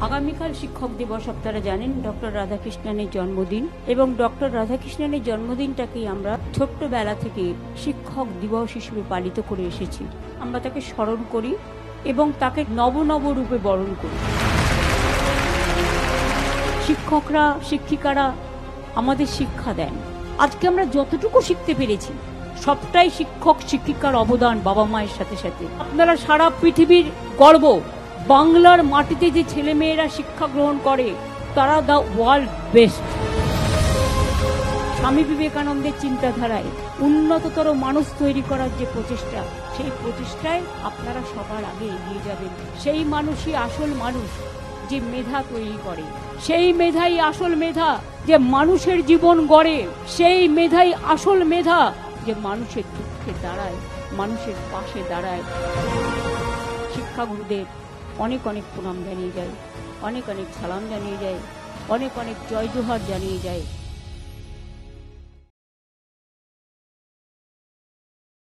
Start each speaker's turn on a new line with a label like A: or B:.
A: আগামীকাল শিক্ষক দিবস, আপনারা জানেন ডক্টর রাধাকৃষ্ণনের জন্মদিন, এবং ডক্টর রাধাকৃষ্ণনের জন্মদিনটাকেই আমরা ছোট্টবেলা থেকে শিক্ষক দিবস হিসেবে পালিত করে এসেছি। আমরা তাকে স্মরণ করি এবং তাকে নব নব রূপে বরণ করি। শিক্ষকরা, শিক্ষিকারা আমাদের শিক্ষা দেন। আজকে আমরা যতটুকু শিখতে পেরেছি সবটাই শিক্ষক শিক্ষিকার অবদান, বাবা মায়ের সাথে সাথে। আপনারা সারা পৃথিবীর গর্ব। বাংলার মাটিতে যে ছেলে মেয়েরা শিক্ষা গ্রহণ করে তারা দ্য ওয়ার্ল্ড বেস্ট। স্বামী বিবেকানন্দের চিন্তাধারায় উন্নততর মানুষ তৈরি করার যে প্রচেষ্টা, সেই প্রচেষ্টায় আপনারা সবার আগে এগিয়ে যাবেন। সেই মানুষই আসল মানুষ, যে মেধা তৈরি করে। সেই মেধাই আসল মেধা, যে মানুষের জীবন গড়ে। সেই মেধাই আসল মেধা, যে মানুষের দুঃখে দাঁড়ায়, মানুষের পাশে দাঁড়ায়। শিক্ষাগুরুদের অনেক অনেক প্রণাম জানিয়ে যায়, অনেক অনেক সালাম জানিয়ে যায়, অনেক অনেক জয় জোহার জানিয়ে যায়।